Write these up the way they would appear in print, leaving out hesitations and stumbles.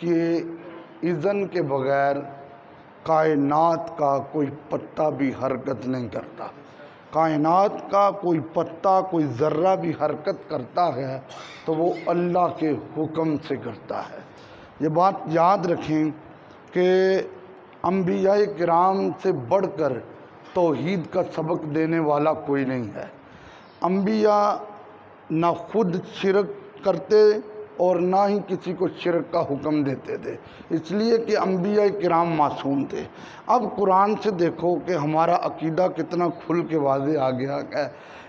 کہ اذن کے بغیر کائنات کا کوئی پتا بھی حرکت نہیں کرتا۔ کائنات کا کوئی پتا، کوئی ذرہ بھی حرکت کرتا ہے تو وہ اللہ کے حکم سے کرتا ہے۔ یہ بات یاد رکھیں کہ انبیاء کرام سے بڑھ کر توحید کا سبق دینے والا کوئی نہیں ہے۔ انبیاء نہ خود شرک کرتے اور نہ ہی کسی کو شرک کا حکم دیتے تھے، اس لیے کہ انبیاء کرام معصوم تھے۔ اب قرآن سے دیکھو کہ ہمارا عقیدہ کتنا کھل کے واضح آ گیا ہے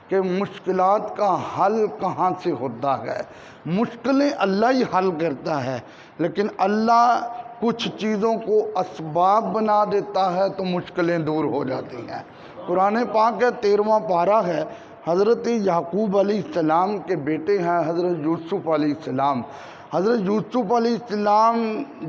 کہ مشکلات کا حل کہاں سے ہوتا ہے۔ مشکلیں اللہ ہی حل کرتا ہے، لیکن اللہ کچھ چیزوں کو اسباب بنا دیتا ہے تو مشکلیں دور ہو جاتی ہیں۔ قرآن پاک کا 13واں پارہ ہے، حضرت یعقوب علیہ السلام کے بیٹے ہیں حضرت یوسف علیہ السلام۔ حضرت یوسف علیہ السلام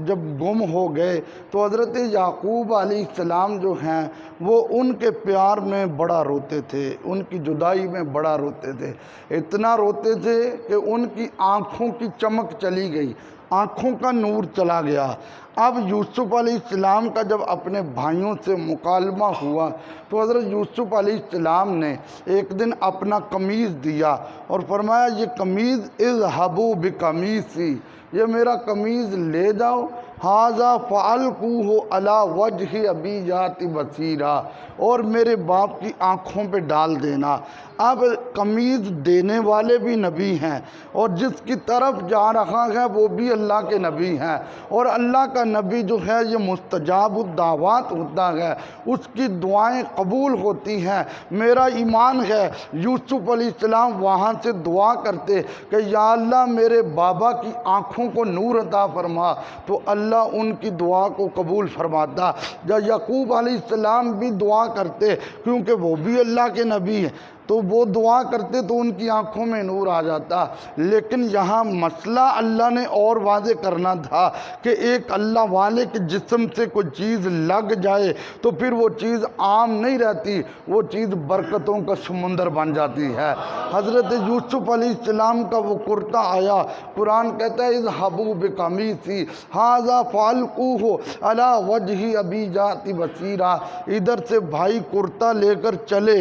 جب گم ہو گئے تو حضرت یعقوب علیہ السلام جو ہیں وہ ان کے پیار میں بڑا روتے تھے، ان کی جدائی میں بڑا روتے تھے، اتنا روتے تھے کہ ان کی آنکھوں کی چمک چلی گئی، آنکھوں کا نور چلا گیا۔ اب یوسف علیہ السلام کا جب اپنے بھائیوں سے مکالمہ ہوا تو حضرت یوسف علیہ السلام نے ایک دن اپنا قمیض دیا اور فرمایا یہ قمیض اذهبوا بقمیصی، یہ میرا قمیض لے جاؤ، ھذا فالقوہ علی وجہ ابی یأتی بصیرا، اور میرے باپ کی آنکھوں پہ ڈال دینا۔ اب قمیض دینے والے بھی نبی ہیں اور جس کی طرف جا رہا ہے وہ بھی اللہ کے نبی ہیں، اور اللہ کا نبی جو ہے یہ مستجاب الدعوات ہوتا ہے، اس کی دعائیں قبول ہوتی ہیں۔ میرا ایمان ہے یوسف علیہ السلام وہاں سے دعا کرتے کہ یا اللہ میرے بابا کی آنکھوں کو نور عطا فرما، تو اللہ ان کی دعا کو قبول فرماتا۔ جب یعقوب علیہ السلام بھی دعا کرتے کیونکہ وہ بھی اللہ کے نبی ہیں تو وہ دعا کرتے تو ان کی آنکھوں میں نور آ جاتا۔ لیکن یہاں مسئلہ اللہ نے اور واضح کرنا تھا کہ ایک اللہ والے کے جسم سے کوئی چیز لگ جائے تو پھر وہ چیز عام نہیں رہتی، وہ چیز برکتوں کا سمندر بن جاتی ہے۔ حضرت یوسف علیہ السلام کا وہ کرتا آیا، قرآن کہتا ہے اذهبوا بقمیصی ھذا فالقوہ علی وجہ ابی یأتی بصیرا، ادھر سے بھائی کرتا لے کر چلے،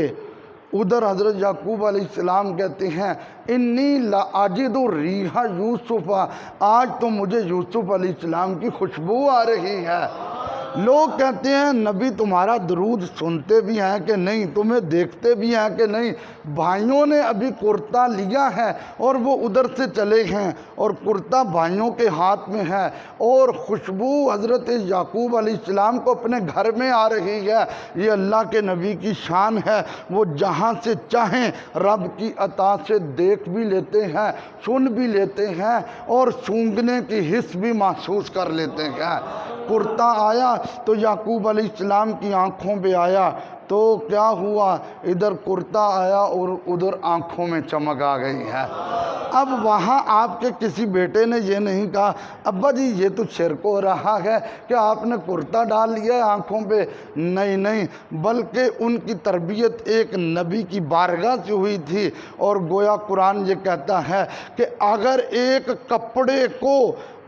ادھر حضرت یعقوب علیہ السلام کہتے ہیں انی لاجد ریح یوسف، آج تو مجھے یوسف علیہ السلام کی خوشبو آ رہی ہے۔ لوگ کہتے ہیں نبی تمہارا درود سنتے بھی ہیں کہ نہیں، تمہیں دیکھتے بھی ہیں کہ نہیں۔ بھائیوں نے ابھی کرتا لیا ہے اور وہ ادھر سے چلے ہیں اور کرتا بھائیوں کے ہاتھ میں ہے اور خوشبو حضرت یعقوب علیہ السلام کو اپنے گھر میں آ رہی ہے۔ یہ اللہ کے نبی کی شان ہے، وہ جہاں سے چاہیں رب کی عطا سے دیکھ بھی لیتے ہیں، سن بھی لیتے ہیں اور سونگھنے کی حس بھی محسوس کر لیتے ہیں۔ کرتا آیا تو یعقوب علیہ السلام کی آنکھوں پہ آیا تو کیا ہوا، ادھر کرتا آیا اور ادھر آنکھوں میں چمک آ گئی ہے۔ اب وہاں آپ کے کسی بیٹے نے یہ نہیں کہا ابا جی یہ تو شرک ہو رہا ہے کہ آپ نے کرتا ڈال لیا ہے آنکھوں پہ، نہیں، بلکہ ان کی تربیت ایک نبی کی بارگاہ سے ہوئی تھی، اور گویا قرآن یہ کہتا ہے کہ اگر ایک کپڑے کو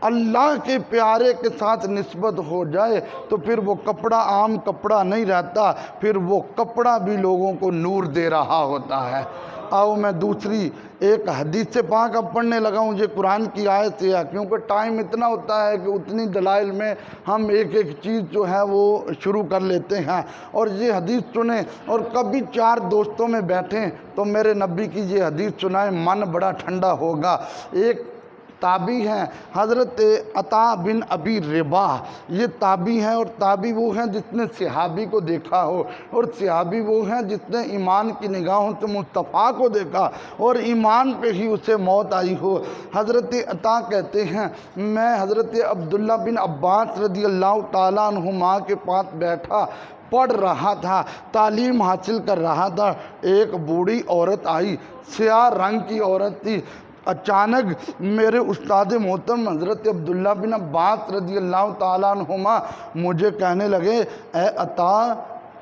اللہ کے پیارے کے ساتھ نسبت ہو جائے تو پھر وہ کپڑا عام کپڑا نہیں رہتا، پھر وہ کپڑا بھی لوگوں کو نور دے رہا ہوتا ہے۔ آؤ میں دوسری ایک حدیث پاک اب پڑھنے لگا ہوں، یہ قرآن کی آیت سے ہے، کیونکہ ٹائم اتنا ہوتا ہے کہ اتنی دلائل میں ہم ایک چیز جو ہے وہ شروع کر لیتے ہیں اور یہ حدیث سنیں، اور کبھی 4 دوستوں میں بیٹھیں تو میرے نبی کی یہ حدیث سنائیں، من بڑا ٹھنڈا ہوگا۔ ایک تابعی ہیں حضرت عطا بن ابی رباح، یہ تابعی ہیں، اور تابعی وہ ہیں جس نے صحابی کو دیکھا ہو، اور صحابی وہ ہیں جس نے ایمان کی نگاہوں سے مصطفیٰ کو دیکھا اور ایمان پہ ہی اسے موت آئی ہو۔ حضرت عطا کہتے ہیں میں حضرت عبداللہ بن عباس رضی اللہ تعالیٰ عنہما کے پاس بیٹھا پڑھ رہا تھا، تعلیم حاصل کر رہا تھا، ایک بوڑھی عورت آئی، سیاہ رنگ کی عورت تھی۔ اچانک میرے استاد محترم حضرت عبداللہ بن عباس رضی اللہ تعالیٰ عنہما مجھے کہنے لگے اے عطا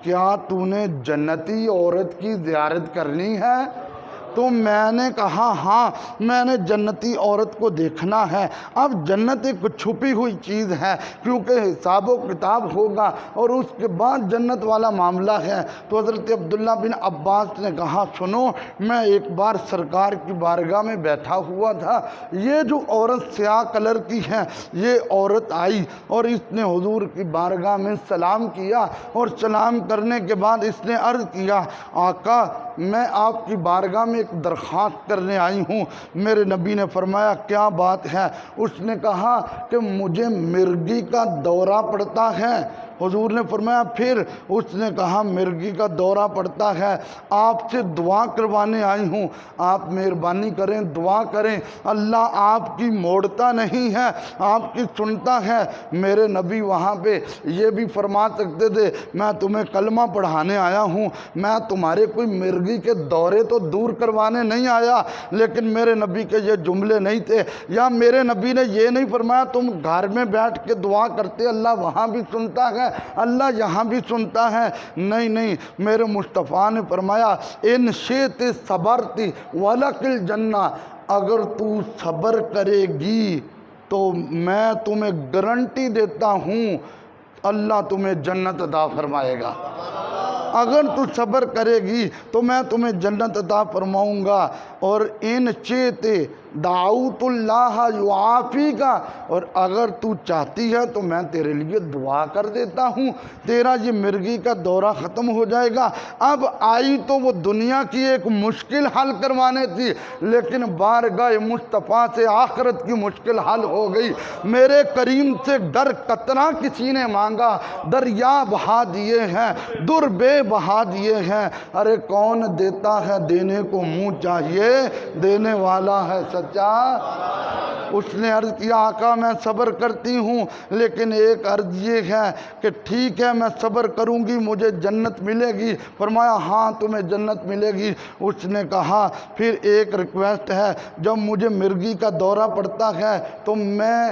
کیا تو نے جنتی عورت کی زیارت کرنی ہے؟ تو میں نے کہا ہاں میں نے جنتی عورت کو دیکھنا ہے۔ اب جنت ایک چھپی ہوئی چیز ہے، کیونکہ حساب و کتاب ہوگا اور اس کے بعد جنت والا معاملہ ہے۔ تو حضرت عبداللہ بن عباس نے کہا سنو، میں ایک بار سرکار کی بارگاہ میں بیٹھا ہوا تھا، یہ جو عورت سیاہ کلر کی ہے یہ عورت آئی اور اس نے حضور کی بارگاہ میں سلام کیا، اور سلام کرنے کے بعد اس نے عرض کیا آقا میں آپ کی بارگاہ میں ایک درخواست کرنے آئی ہوں۔ میرے نبی نے فرمایا کیا بات ہے؟ اس نے کہا کہ مجھے مرگی کا دورہ پڑتا ہے۔ حضور نے فرمایا پھر؟ اس نے کہا مرگی کا دورہ پڑتا ہے، آپ سے دعا کروانے آئی ہوں، آپ مہربانی کریں دعا کریں، اللہ آپ کی موڑتا نہیں ہے، آپ کی سنتا ہے۔ میرے نبی وہاں پہ یہ بھی فرما سکتے تھے میں تمہیں کلمہ پڑھانے آیا ہوں، میں تمہارے کوئی مرگی کے دورے تو دور کروانے نہیں آیا، لیکن میرے نبی کے یہ جملے نہیں تھے۔ یا میرے نبی نے یہ نہیں فرمایا تم گھر میں بیٹھ کے دعا کرتے اللہ وہاں بھی سنتا ہے، اللہ یہاں بھی سنتا ہے، نہیں، میرے مصطفیٰ نے فرمایا ان شئت صبرتی ولک الجنہ، اگر تو صبر کرے گی تو میں تمہیں گارنٹی دیتا ہوں اللہ تمہیں جنت عطا فرمائے گا۔ اگر تو صبر کرے گی تو میں تمہیں جنت عطا فرماؤں گا۔ اور ان شئت دعوت اللہ یعافی کا، اور اگر تو چاہتی ہے تو میں تیرے لیے دعا کر دیتا ہوں، تیرا یہ مرگی کا دورہ ختم ہو جائے گا۔ اب آئی تو وہ دنیا کی ایک مشکل حل کروانے تھی، لیکن بارگاہ مصطفیٰ سے آخرت کی مشکل حل ہو گئی۔ میرے کریم سے ڈر قطرہ کسی نے مانگا، دریا بہا دیے ہیں، در بے بہا دیے ہیں۔ ارے کون دیتا ہے دینے کو منہ چاہیے، دینے والا ہے سچا۔ اس نے عرض کیا آقا میں صبر کرتی ہوں، لیکن ایک عرض یہ ہے کہ ٹھیک ہے میں صبر کروں گی مجھے جنت ملے گی۔ فرمایا ہاں تمہیں جنت ملے گی۔ اس نے کہا پھر ایک ریکویسٹ ہے، جب مجھے مرگی کا دورہ پڑتا ہے تو میں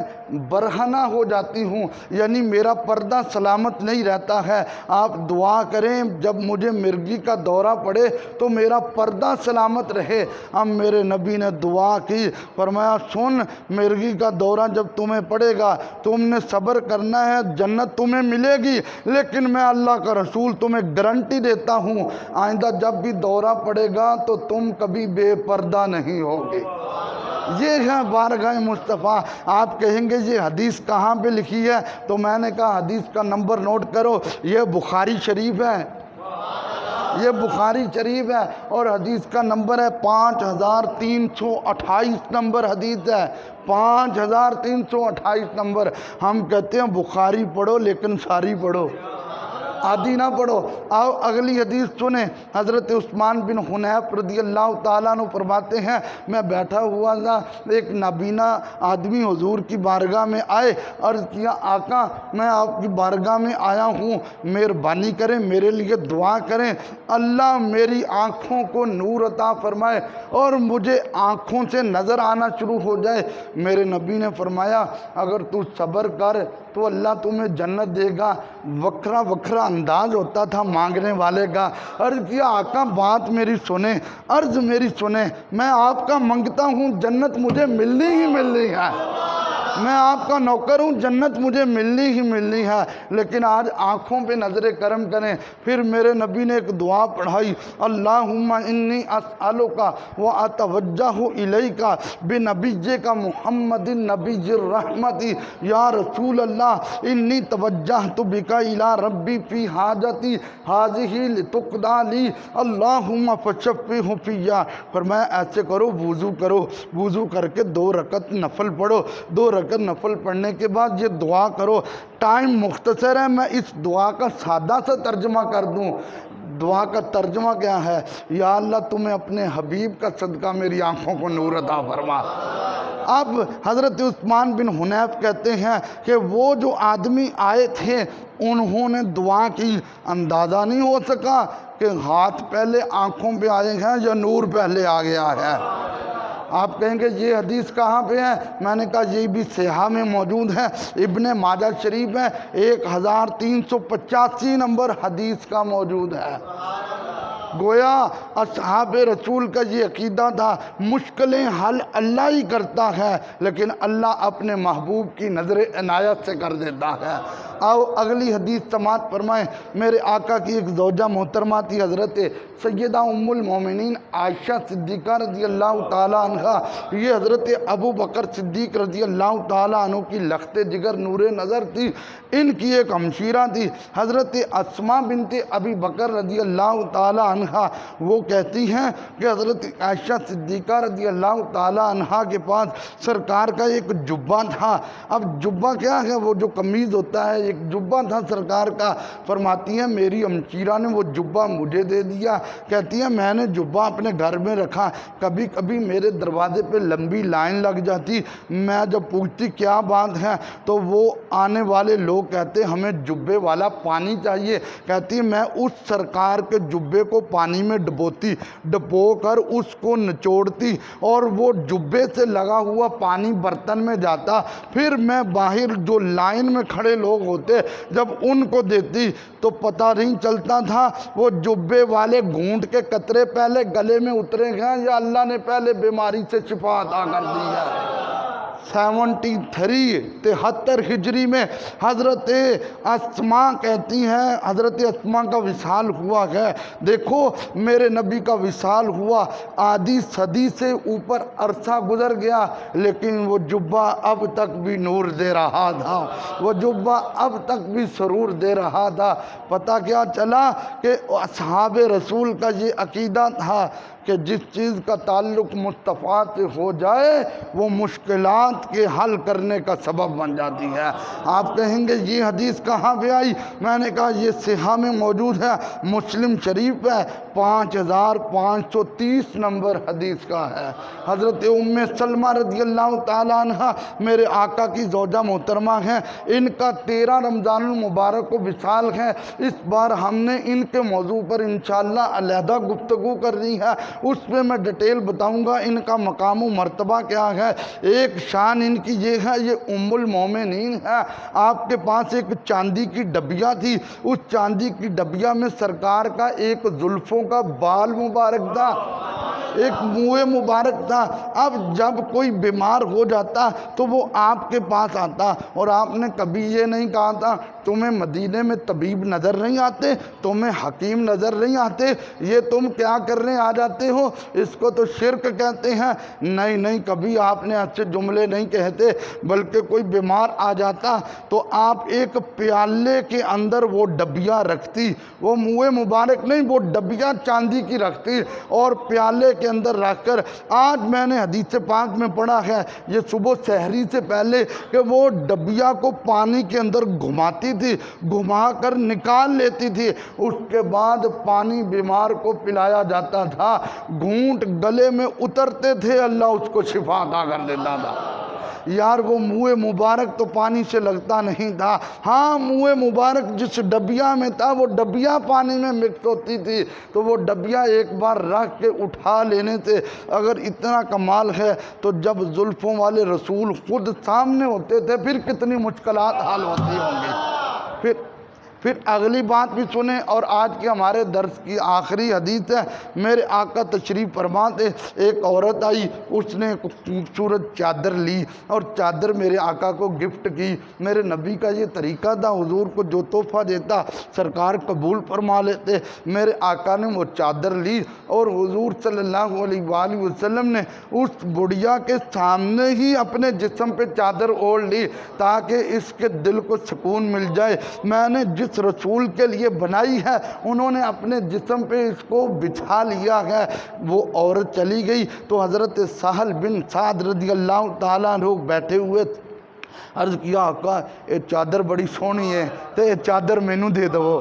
برہنہ ہو جاتی ہوں، یعنی میرا پردہ سلامت نہیں رہتا ہے، آپ دعا کریں جب مجھے مرگی کا دورہ پڑے تو میرا پردہ سلامت رہے۔ اب میرے نبی نے دعا کی، فرمایا سن مرگی کا دورہ جب تمہیں پڑے گا تم نے صبر کرنا ہے، جنت تمہیں ملے گی، لیکن میں اللہ کا رسول تمہیں گارنٹی دیتا ہوں آئندہ جب بھی دورہ پڑے گا تو تم کبھی بے پردہ نہیں ہوگے۔ یہ ہے بارگاہ مصطفیٰ۔ آپ کہیں گے یہ حدیث کہاں پہ لکھی ہے؟ تو میں نے کہا حدیث کا نمبر نوٹ کرو، یہ بخاری شریف ہے، یہ بخاری شریف ہے، اور حدیث کا نمبر ہے 5328 نمبر حدیث ہے، 5328 نمبر۔ ہم کہتے ہیں بخاری پڑھو لیکن ساری پڑھو، آدھی نہ پڑھو۔ آؤ اگلی حدیث سنیں۔ حضرت عثمان بن حنیف رضی اللہ تعالیٰ عنہ فرماتے ہیں میں بیٹھا ہوا تھا، ایک نابینا آدمی حضور کی بارگاہ میں آئے، عرض کیا آقا میں آپ کی بارگاہ میں آیا ہوں، مہربانی کریں میرے لیے دعا کریں اللہ میری آنکھوں کو نور عطا فرمائے اور مجھے آنکھوں سے نظر آنا شروع ہو جائے۔ میرے نبی نے فرمایا اگر تو صبر کر تو اللہ تمہیں جنت دے گا۔ وکھرا وکھرا انداز ہوتا تھا مانگنے والے کا۔ عرض کیا آقا بات میری سنیں، عرض میری سنیں، میں آپ کا منگتا ہوں جنت مجھے ملنی ہی ملنی ہے، میں آپ کا نوکر ہوں، جنت مجھے ملنی ہی ملنی ہے، لیکن آج آنکھوں پہ نظر کرم کریں۔ پھر میرے نبی نے ایک دعا پڑھائی، اللہم انی اسألک واتوجہ الیک بنبیک محمد نبی الرحمت، یا رسول اللہ انی توجہت بک الی ربی فی حاجتی ہذہ لتقضی لی اللہم فشفعہ فی۔ فرمایا ایسے کرو، وضو کر کے 2 رکعت نفل پڑھو، 2 رکعت نفل پڑھنے کے بعد یہ دعا کرو۔ ٹائم مختصر ہے، میں اس دعا کا سادہ سا ترجمہ کر دوں۔ دعا کا ترجمہ کیا ہے؟ یا اللہ تمہیں اپنے حبیب کا صدقہ میری آنکھوں کو نور عطا فرما۔ اب حضرت عثمان بن حنیف کہتے ہیں کہ وہ جو آدمی آئے تھے انہوں نے دعا کی، اندازہ نہیں ہو سکا کہ ہاتھ پہلے آنکھوں پہ آئے ہیں یا نور پہلے آ گیا ہے۔ آپ کہیں گے یہ حدیث کہاں پہ ہے؟ میں نے کہا یہ بھی صحیح میں موجود ہے، ابن ماجہ شریف ہے، 1385 نمبر حدیث کا موجود ہے۔ گویا اصحاب رسول کا یہ عقیدہ تھا مشکلیں حل اللہ ہی کرتا ہے، لیکن اللہ اپنے محبوب کی نظر عنایت سے کر دیتا ہے۔ آؤ اگلی حدیث سماعت فرمائیں۔ میرے آقا کی ایک زوجہ محترمہ تھی، حضرت سیدہ ام المومنین عائشہ صدیقہ رضی اللہ تعالیٰ عنہ۔ یہ حضرت ابو بکر صدیق رضی اللہ تعالیٰ عنہ کی لخت جگر نور نظر تھی۔ ان کی ایک ہمشیرہ تھی حضرت اسماء بنت ابی بکر رضی اللہ تعالیٰ عنہ۔ وہ کہتی ہیں کہ حضرت عائشہ صدیقہ رضی اللہ تعالیٰ عنہ کے پاس سرکار کا ایک جبہ تھا۔ اب جبہ کیا ہے؟ وہ جو قمیض ہوتا ہے، ایک جبہ تھا سرکار کا۔ فرماتی ہیں میری ہمشیرہ نے وہ جبہ مجھے دے دیا۔ کہتی ہیں میں نے جبہ اپنے گھر میں رکھا، کبھی کبھی میرے دروازے پہ لمبی لائن لگ جاتی، میں جب پوچھتی کیا بات ہے تو وہ آنے والے لوگ کہتے ہمیں جبے والا پانی چاہیے۔ کہتی ہے میں اس سرکار کے جبے کو پانی میں ڈبو کر اس کو نچوڑتی اور وہ جبے سے لگا ہوا پانی برتن میں جاتا، پھر میں باہر جو لائن میں کھڑے لوگ ہوتے جب ان کو دیتی تو پتہ نہیں چلتا تھا وہ جبے والے گھونٹ کے قطرے پہلے گلے میں اترے گئے یا اللہ نے پہلے بیماری سے شفا عطا کر دی ہے۔ 73 ہجری میں حضرت اسماء کہتی ہیں حضرت اسماء کا وصال ہوا ہے۔ دیکھو میرے نبی کا وصال ہوا، آدھی صدی سے اوپر عرصہ گزر گیا، لیکن وہ جبہ اب تک بھی نور دے رہا تھا، وہ جبہ اب تک بھی سرور دے رہا تھا۔ پتہ کیا چلا کہ اصحاب رسول کا یہ عقیدہ تھا کہ جس چیز کا تعلق مصطفیٰ سے ہو جائے وہ مشکلات کے حل کرنے کا سبب بن جاتی ہے۔ آپ کہیں گے یہ حدیث کہاں پہ آئی؟ میں نے کہا یہ صحیح میں موجود ہے، مسلم شریف ہے، 5530 نمبر حدیث کا ہے۔ حضرت ام سلمہ رضی اللہ تعالیٰ عنہ میرے آقا کی زوجہ محترمہ ہیں، ان کا 13 رمضان المبارک کو وصال ہے۔ اس بار ہم نے ان کے موضوع پر انشاءاللہ علیحدہ گفتگو کرنی ہے، اس پہ میں ڈیٹیل بتاؤں گا ان کا مقام و مرتبہ کیا ہے۔ ایک شان ان کی یہ ہے، یہ ام المومنین ہے۔ آپ کے پاس ایک چاندی کی ڈبیا تھی، اس چاندی کی ڈبیا میں سرکار کا ایک زلفوں کا بال مبارک تھا، ایک منہ مبارک تھا۔ اب جب کوئی بیمار ہو جاتا تو وہ آپ کے پاس آتا اور آپ نے کبھی یہ نہیں کہا تھا تمہیں مدینے میں طبیب نظر نہیں آتے، تمہیں حکیم نظر نہیں آتے، یہ تم کیا کرنے آ جاتے ہو، اس کو تو شرک کہتے ہیں۔ نہیں، کبھی آپ نے اچھے جملے نہیں کہتے، بلکہ کوئی بیمار آ جاتا تو آپ ایک پیالے کے اندر وہ ڈبیا رکھتی، وہ منہ مبارک نہیں، وہ ڈبیا چاندی کی رکھتی اور پیالے کے اندر رکھ کر، آج میں نے حدیث پاک میں پڑھا ہے یہ صبح سحری سے پہلے کہ وہ ڈبیا کو پانی کے اندر گھماتی تھی، گھما کر نکال لیتی تھی، اس کے بعد پانی بیمار کو پلایا جاتا تھا، گھونٹ گلے میں اترتے تھے، اللہ اس کو شفا عطا کر دیتا تھا۔ یار وہ منہ مبارک تو پانی سے لگتا نہیں تھا، ہاں منہ مبارک جس ڈبیا میں تھا وہ ڈبیا پانی میں مکس ہوتی تھی، تو وہ ڈبیا ایک بار رکھ کے اٹھا لینے سے اگر اتنا کمال ہے تو جب زلفوں والے رسول خود سامنے ہوتے تھے پھر کتنی مشکلات حل ہوتی ہوں گی۔ پھر اگلی بات بھی سنیں، اور آج کے ہمارے درس کی آخری حدیث ہے۔ میرے آقا تشریف فرما تھے، ایک عورت آئی، اس نے ایک خوبصورت چادر لی اور چادر میرے آقا کو گفٹ کی۔ میرے نبی کا یہ طریقہ تھا، حضور کو جو تحفہ دیتا سرکار قبول فرما لیتے۔ میرے آقا نے وہ چادر لی اور حضور صلی اللہ علیہ وآلہ وسلم نے اس بڑھیا کے سامنے ہی اپنے جسم پہ چادر اوڑھ لی تاکہ اس کے دل کو سکون مل جائے۔ میں نے جس رسول کے لیے بنائی ہے انہوں نے اپنے جسم پہ اس کو بچھا لیا ہے۔ وہ عورت چلی گئی تو حضرت سہل بن سعد رضی اللہ تعالیٰ عنہ بیٹھے ہوئے تھے۔ عرض کیا آقا یہ چادر بڑی سونی ہے تو یہ چادر مینوں دے دو،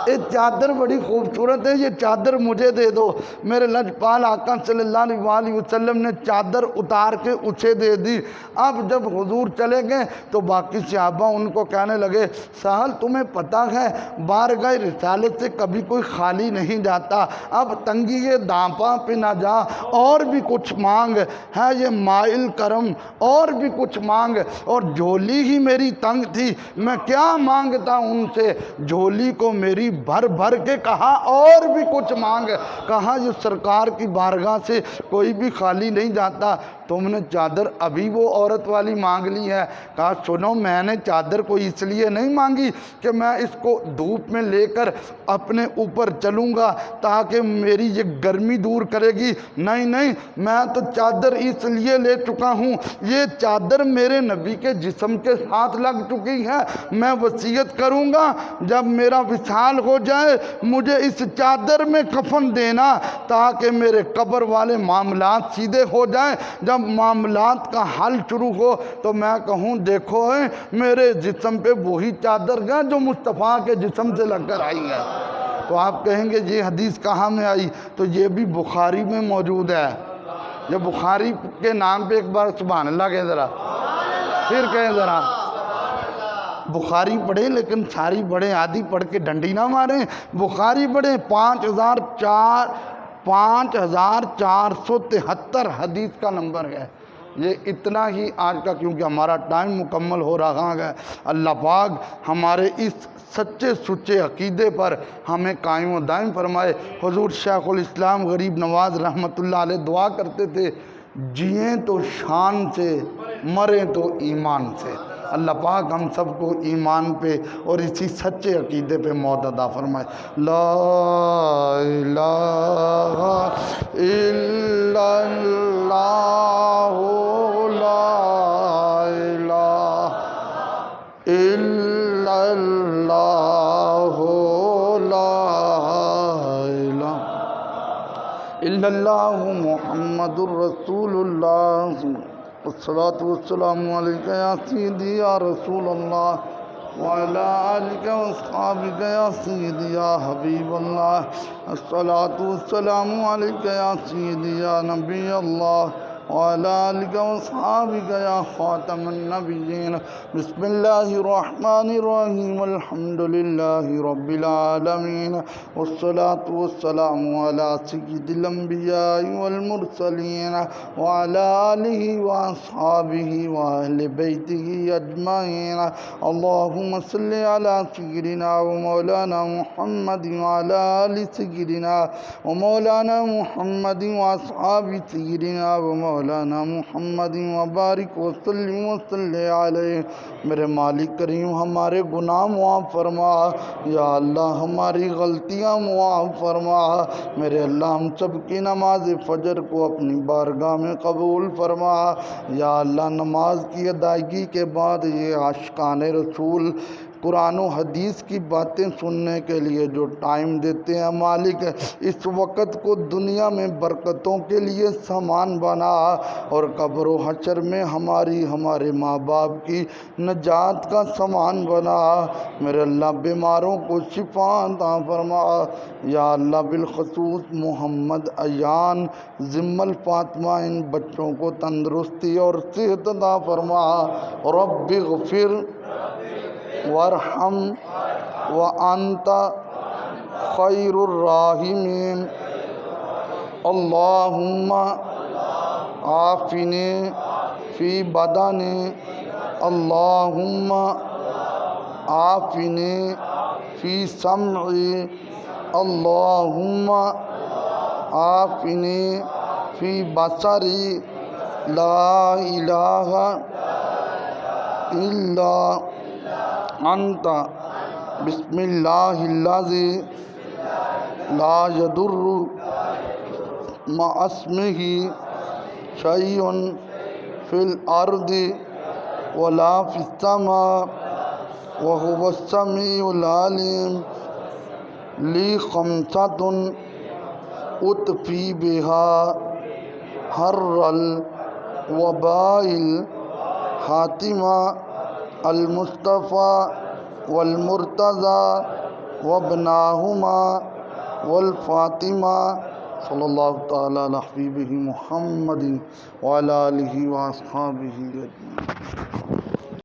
یہ چادر بڑی خوبصورت ہے، یہ چادر مجھے دے دو۔ میرے لجپال آقا صلی اللہ علیہ وآلہ وسلم نے چادر اتار کے اسے دے دی۔ اب جب حضور چلے گئے تو باقی صحابہ ان کو کہنے لگے سہل تمہیں پتہ ہے بارگاہ رسالت سے کبھی کوئی خالی نہیں جاتا، اب تنگی دامپاں پہ نہ جا، اور بھی کچھ مانگ ہے، یہ مائل کرم اور بھی کچھ مانگ، اور جھولی ہی میری تنگ تھی، میں کیا مانگتا ان سے، جھولی کو میری بھر بھر کے کہا اور بھی کچھ مانگ، کہا یہ سرکار کی بارگاہ سے کوئی بھی خالی نہیں جاتا، تم نے چادر ابھی وہ عورت والی مانگ لی ہے؟ کہا سنو، میں نے چادر کوئی اس لیے نہیں مانگی کہ میں اس کو دھوپ میں لے کر اپنے اوپر چلوں گا تاکہ میری یہ گرمی دور کرے گی، نہیں نہیں، میں تو چادر اس لیے لے چکا ہوں، یہ چادر میرے نبی کے جسم کے ساتھ لگ چکی ہے، میں وصیت کروں گا جب میرا وصال ہو جائے مجھے اس چادر میں کفن دینا تاکہ میرے قبر والے معاملات سیدھے ہو جائیں، جب معاملات کا حل شروع ہو تو میں کہوں دیکھو میرے جسم پہ وہی چادر ہے جو مصطفیٰ کے جسم سے لگ کر آئی ہے۔ تو آپ کہیں گے یہ حدیث کہاں میں آئی؟ تو یہ بھی بخاری میں موجود ہے۔ یہ بخاری کے نام پہ ایک بار سبحان اللہ کہیں ذرا، پھر کہیں ذرا۔ بخاری پڑھیں لیکن ساری پڑھیں، آدھی پڑھ کے ڈنڈی نہ ماریں، بخاری پڑھیں۔ 5473 حدیث کا نمبر ہے۔ یہ اتنا ہی آج کا، کیونکہ ہمارا ٹائم مکمل ہو رہا ہے۔ اللہ پاک ہمارے اس سچے سچے عقیدے پر ہمیں قائم و دائم فرمائے۔ حضور شیخ الاسلام غریب نواز رحمۃ اللہ علیہ دعا کرتے تھے، جئیں تو شان سے، مریں تو ایمان سے۔ اللہ پاک ہم سب کو ایمان پہ اور اسی سچے عقیدے پہ موت عطا فرمائے۔ لا الہ الا اللہ، لا الہ الا اللہ، لا الہ الا اللہ، محمد الرسول اللہ۔ الصلاة والسلام علیکہ یا سیدی یا رسول اللہ، وعلی آلکہ واصحابکہ یا سیدی یا حبیب اللہ۔ الصلاة والسلام علیکہ یا سیدی یا نبی اللہ، وعلی آلکہ واصحابکہ یا خاتم النبیین۔ بسم اللہ الرحمن الرحیم، الحمدللہ رب العالمین، والصلاة والسلام علی سید الانبیاء والمرسلین، وعلی آلہ واصحابہ واہل بیتہ اجمعین۔ اللہم صلی علی سیدنا و مولانا محمد وعلی آل سیدنا و مولانا محمد واصحاب سیدنا و مولانا محمد وبارک وسلم وصلی علیہ۔ میرے مالک کریم ہمارے گناہ معاف فرما، یا اللہ ہماری غلطیاں معاف فرما، میرے اللہ ہم سب کی نماز فجر کو اپنی بارگاہ میں قبول فرما۔ یا اللہ نماز کی ادائیگی کے بعد یہ عاشقان رسول قرآن و حدیث کی باتیں سننے کے لیے جو ٹائم دیتے ہیں، مالک اس وقت کو دنیا میں برکتوں کے لیے سامان بنا اور قبر و حشر میں ہمارے ماں باپ کی نجات کا سامان بنا۔ میرے اللہ بیماروں کو شفا عطا فرما۔ یا اللہ بالخصوص محمد ایان ذم الفاطمہ ان بچوں کو تندرستی اور صحت عطا فرما۔ رب اغفر وارحم وانت خیر الراحمین۔ اللہم عافنی فی بدنی، اللہم عافنی فی سمعی، اللہم عافنی فی بصری، لا الہ الا انت، بسم اللہ الذی لا یضر مع اسمہ شیء فی الارض ولا فی السماء وهو السمیع العلیم۔ لی خمسۃ اطفی بہا حر الوباء الحاتمہ، المصطفیٰ والمرتضیٰ وابناہما والفاطمہ، صلی اللہ تعالی علی حبیبہ محمد وعلی آلہ واصحابہ اجمعین۔